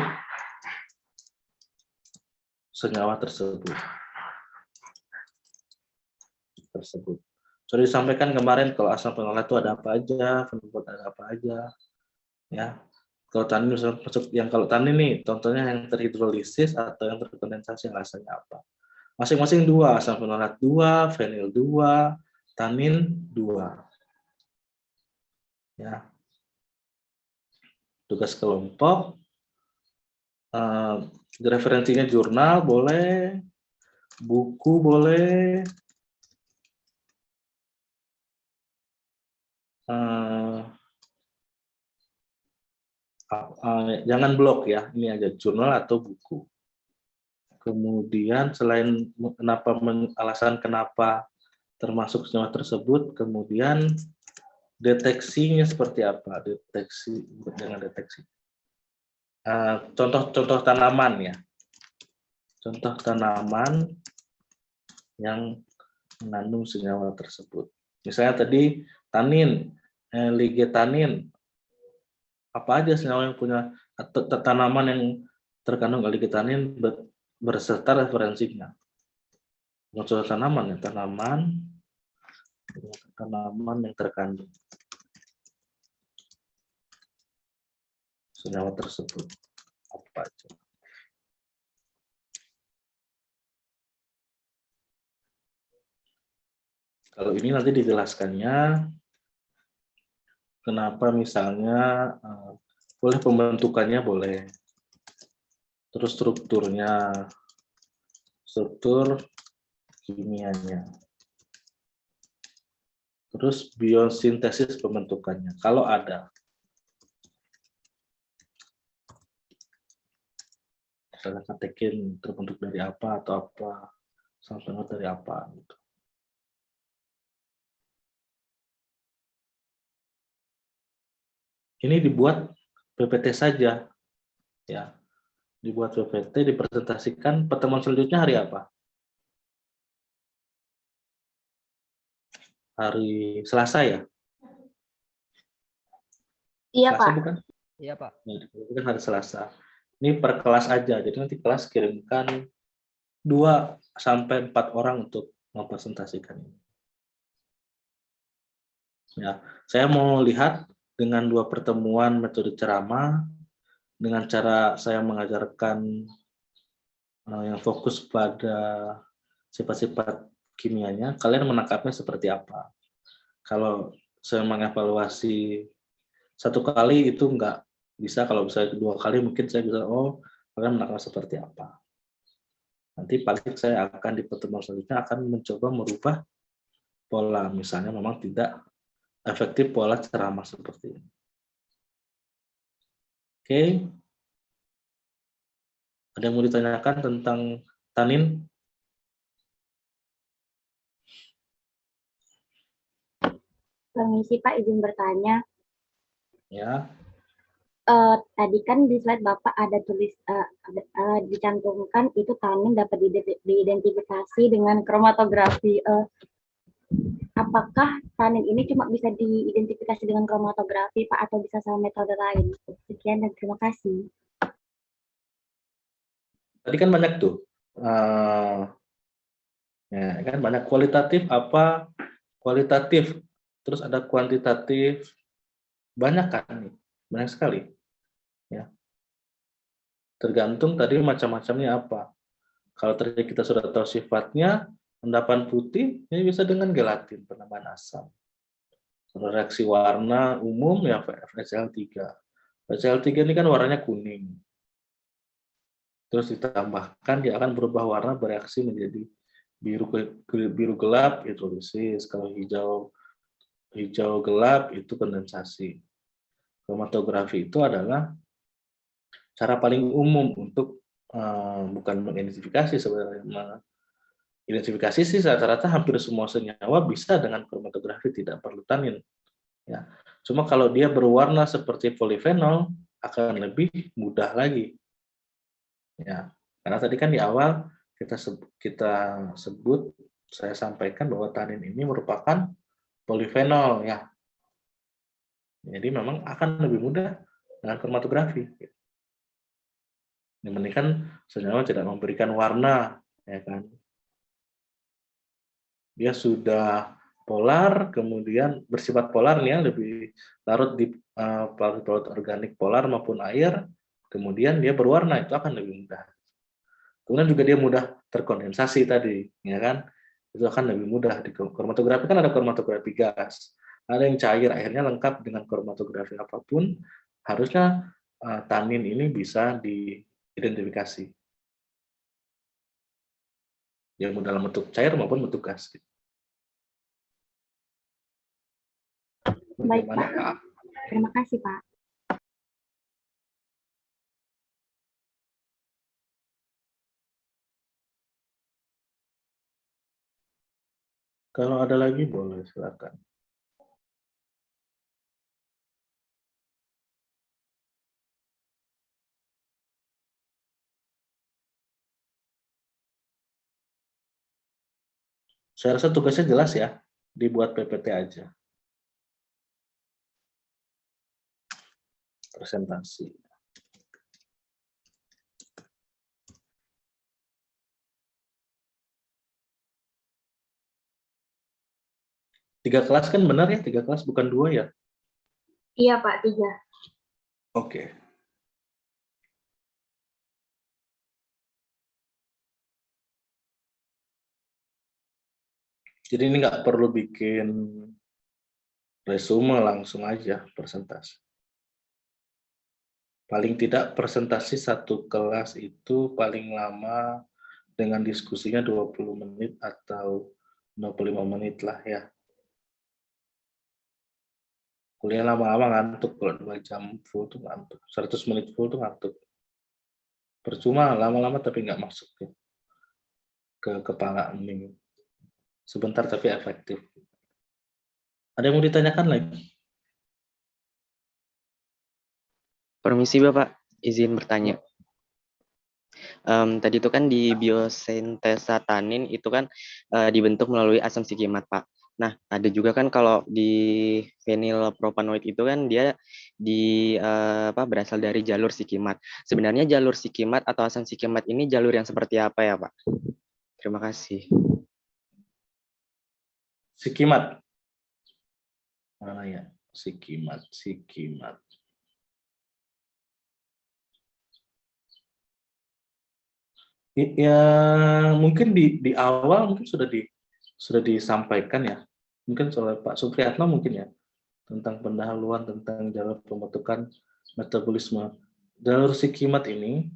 senyawa tersebut. Sudah disampaikan kemarin kalau asam fenolat itu ada apa aja, fenolat ada apa aja, ya. Kalau tanin misalnya masuk yang kalau tanin nih, contohnya yang terhidrolisis atau yang terkondensasi, alasannya apa? Masing-masing dua, asam fenolat 2, fenil 2, tanin 2. Ya. Tugas kelompok, referensinya jurnal boleh, buku boleh, jangan blog ya, ini aja jurnal atau buku. Kemudian selain alasan kenapa termasuk senyawa tersebut, kemudian deteksinya seperti apa? Deteksi dengan deteksi. Contoh-contoh tanaman ya. Contoh tanaman yang mengandung senyawa tersebut. Misalnya tadi tanin, ligetanin. Apa aja senyawa yang punya tanaman yang terkandung ligetanin berserta referensinya. Contoh tanaman ya, tanaman yang terkandung senyawa tersebut apa aja. Kalau ini nanti dijelaskannya kenapa misalnya boleh pembentukannya boleh, terus strukturnya, struktur kimianya, terus biosintesis pembentukannya kalau ada. misalnya katekin terbentuk dari apa atau apa, sampai dari apa gitu. Ini dibuat PPT saja, ya. Dibuat PPT, dipresentasikan. Pertemuan selanjutnya hari apa? Hari Selasa ya? Iya, Selasa Pak. bukan? Iya, Pak. Nah, itu hari Selasa. Ini per kelas aja, jadi nanti kelas kirimkan 2 sampai 4 orang untuk mempresentasikan ini. Ya, saya mau lihat dengan 2 pertemuan metode ceramah, dengan cara saya mengajarkan yang fokus pada sifat-sifat kimianya, kalian menangkapnya seperti apa. Kalau saya mengevaluasi 1 kali itu enggak bisa, kalau bisa 2 kali mungkin saya bisa, oh kalian menangkap seperti apa. Nanti paling saya akan di pertemuan selanjutnya akan mencoba merubah pola, misalnya memang tidak efektif pola ceramah seperti ini. Oke. Ada yang mau ditanyakan tentang tanin? Permisi Pak, izin bertanya. Ya. Tadi kan di slide Bapak ada dicantumkan itu tanin dapat diidentifikasi dengan kromatografi. Apakah tanin ini cuma bisa diidentifikasi dengan kromatografi Pak atau bisa sama metode lain? Sekian dan terima kasih. Tadi kan banyak tuh. Ya kan banyak kualitatif apa? Kualitatif. Terus ada kuantitatif. Banyak kan? Banyak sekali. Ya. Tergantung tadi macam-macamnya apa. Kalau tadi kita sudah tahu sifatnya, endapan putih ini bisa dengan gelatin penambahan asam. Kalau reaksi warna umum ya FeCl3. FeCl3 ini kan warnanya kuning. Terus ditambahkan dia akan berubah warna bereaksi menjadi biru gelap hidrolisis, kalau hijau gelap itu kondensasi. Kromatografi itu adalah cara paling umum untuk bukan mengidentifikasi sebenarnya. Identifikasi sih rata-rata hampir semua senyawa bisa dengan kromatografi, tidak perlu tanin. Ya. Cuma kalau dia berwarna seperti polifenol akan lebih mudah lagi. Ya, karena tadi kan di awal kita sebut, saya sampaikan bahwa tanin ini merupakan polifenol ya. Jadi memang akan lebih mudah dengan kromatografi. Yang penting kan senyawa tidak memberikan warna, ya kan. Dia sudah polar, kemudian bersifat polar nih ya, lebih larut di pelarut organik polar maupun air, kemudian dia berwarna, itu akan lebih mudah. Kemudian juga dia mudah terkondensasi tadi, ya kan? Itu akan lebih mudah. Di kromatografi kan ada kromatografi gas, ada yang cair, akhirnya lengkap dengan kromatografi apapun, harusnya tanin ini bisa diidentifikasi. Dia mau dalam bentuk cair maupun bentuk gas. Baik Pak, terima kasih Pak. Kalau ada lagi boleh, silakan. Saya rasa tugasnya jelas ya, dibuat PPT aja. Presentasi. Tiga kelas kan benar ya, 3 kelas bukan 2 ya? Iya Pak, 3. Oke. Jadi ini nggak perlu bikin resume, langsung aja presentasi. Paling tidak presentasi 1 kelas itu paling lama dengan diskusinya 20 menit atau 25 menit lah ya. Kuliah lama-lama ngantuk, kalau 2 jam full tuh ngantuk, 100 menit full tuh ngantuk. Percuma lama-lama tapi nggak masuk ke kepala ini. Sebentar tapi efektif. Ada yang mau ditanyakan lagi? Permisi Bapak, izin bertanya. Tadi itu kan di biosintesa tanin itu kan dibentuk melalui asam sikimat, Pak. Nah, ada juga kan kalau di fenilpropanoid itu kan dia berasal dari jalur sikimat. Sebenarnya jalur sikimat atau asam sikimat ini jalur yang seperti apa ya, Pak? Terima kasih. Sikimat. Mana ya? Sikimat. Ya, mungkin di awal mungkin sudah disampaikan ya. Mungkin oleh Pak Supriyatno mungkin ya, tentang pendahuluan tentang jalur pembentukan metabolisme. Jalur sikimat ini,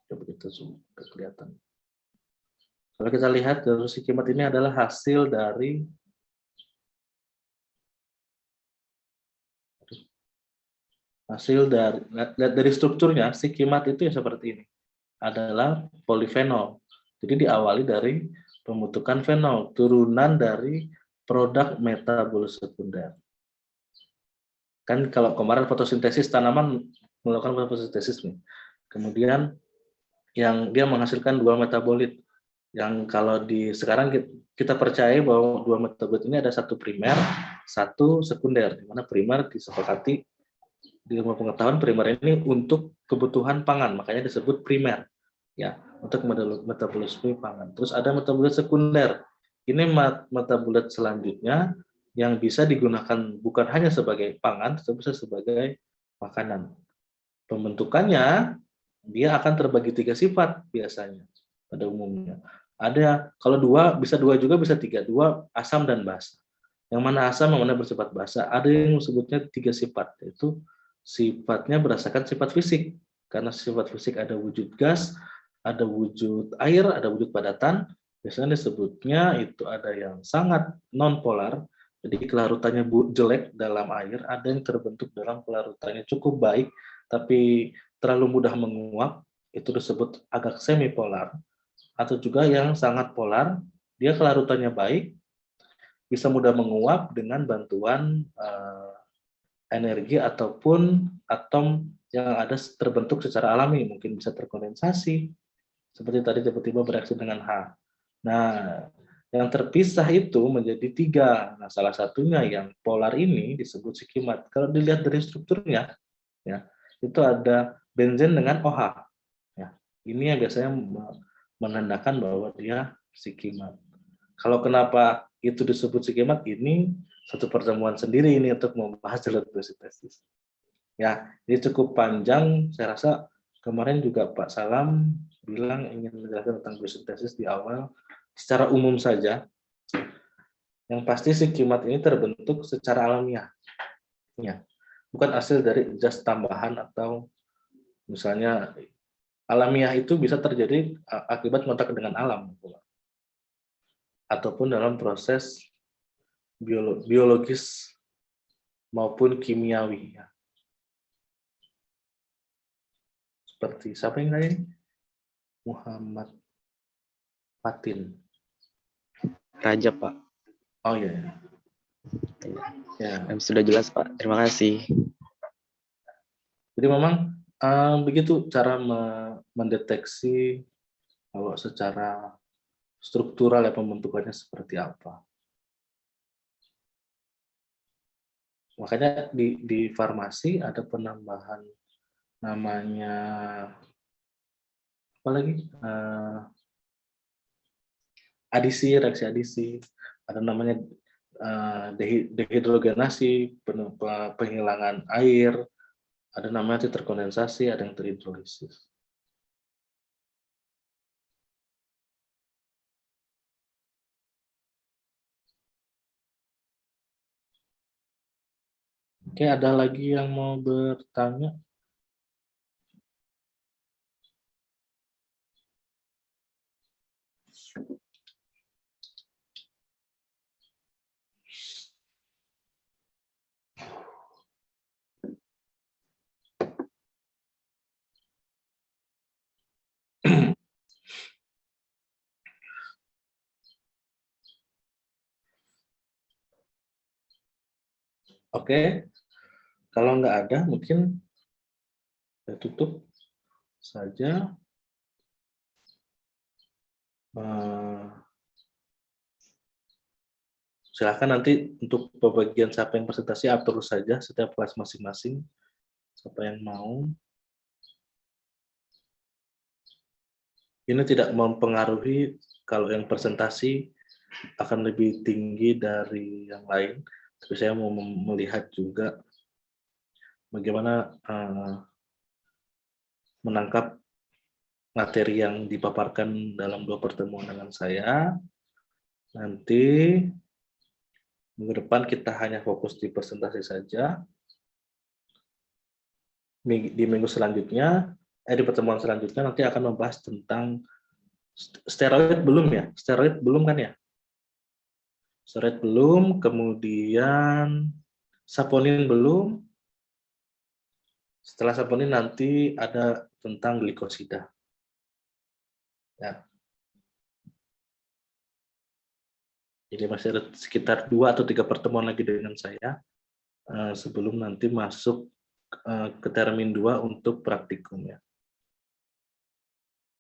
coba kita zoom kelihatan. Kalau kita lihat jalur sikimat ini adalah hasil dari strukturnya. Sikimat itu ya seperti ini, adalah polifenol. Jadi diawali dari pembentukan fenol, turunan dari produk metabolis sekunder. Kan kalau kemarin fotosintesis tanaman melakukan fotosintesis nih. Kemudian yang dia menghasilkan dua metabolit. Yang kalau sekarang kita percaya bahwa dua metabolit ini ada satu primer, satu sekunder. Di mana primer disepakati di ilmu pengetahuan primer ini untuk kebutuhan pangan, makanya disebut primer. Ya, untuk metabolisme pangan. Terus ada metabolit sekunder. Ini metabolit selanjutnya yang bisa digunakan bukan hanya sebagai pangan, tetapi bisa sebagai makanan. Pembentukannya dia akan terbagi 3 sifat biasanya pada umumnya. Ada kalau bisa dua juga bisa 3, 2 asam dan basa. Yang mana asam, yang mana bersifat basa. Ada yang disebutnya 3 sifat, yaitu sifatnya berdasarkan sifat fisik. Karena sifat fisik ada wujud gas, ada wujud air, ada wujud padatan. Biasanya disebutnya itu ada yang sangat non-polar, jadi kelarutannya jelek dalam air, ada yang terbentuk dalam kelarutannya cukup baik, tapi terlalu mudah menguap, itu disebut agak semipolar. Atau juga yang sangat polar, dia kelarutannya baik, bisa mudah menguap dengan bantuan energi ataupun atom yang ada terbentuk secara alami, mungkin bisa terkondensasi, seperti tadi tiba-tiba bereaksi dengan H. Nah, yang terpisah itu menjadi 3. Nah, salah satunya yang polar ini disebut sikimat. Kalau dilihat dari strukturnya, ya, itu ada benzen dengan OH. Ya, ini yang biasanya menandakan bahwa dia sikimat. Kalau kenapa itu disebut sikimat, ini satu pertemuan sendiri ini untuk membahas jalur biosintesis. Ya, ini cukup panjang. Saya rasa kemarin juga Pak Salam bilang ingin menjelaskan tentang biosintesis di awal. Secara umum saja, yang pasti sikimat ini terbentuk secara alamiah. Ya, bukan hasil dari zat tambahan atau misalnya alamiah itu bisa terjadi akibat kontak dengan alam. Ataupun dalam proses biologis maupun kimiawi. Ya. Seperti siapa yang tadi? Muhammad Fatin. Raja, Pak. Oh iya. Ya. Sudah jelas, Pak. Terima kasih. Jadi memang begitu cara mendeteksi kalau secara struktural ya pembentukannya seperti apa. Makanya di farmasi ada penambahan namanya apa lagi? Reaksi adisi, ada namanya dehidrogenasi, penghilangan air, ada namanya terkondensasi, ada yang terhidrolisis. Oke, ada lagi yang mau bertanya? Oke, kalau nggak ada mungkin saya tutup saja. Silakan nanti untuk pembagian siapa yang presentasi atur saja setiap kelas masing-masing, siapa yang mau. Ini tidak mempengaruhi kalau yang presentasi akan lebih tinggi dari yang lain, tapi saya mau melihat juga bagaimana menangkap materi yang dipaparkan dalam 2 pertemuan dengan saya. Nanti minggu depan kita hanya fokus di presentasi saja. Di minggu selanjutnya, di pertemuan selanjutnya nanti akan membahas tentang steroid belum ya? Steroid belum kan ya? Steroid belum, kemudian saponin belum. Setelah saponin nanti ada tentang glikosida. Ya. Jadi masih ada sekitar 2 atau 3 pertemuan lagi dengan saya sebelum nanti masuk ke termin 2 untuk praktikum ya.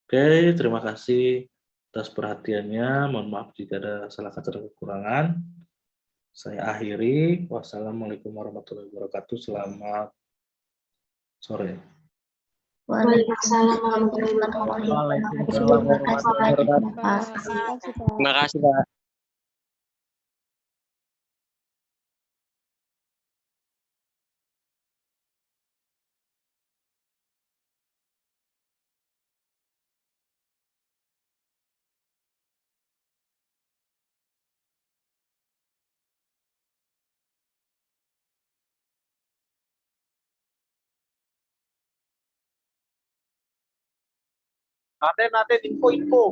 Oke, terima kasih atas perhatiannya. Mohon maaf jika ada salah kata dan kekurangan. Saya akhiri. Wassalamualaikum warahmatullahi wabarakatuh. Selamat sore. Waalaikumsalam warahmatullahi wabarakatuh. Terima kasih. Terima kasih, Pak. Aten, info.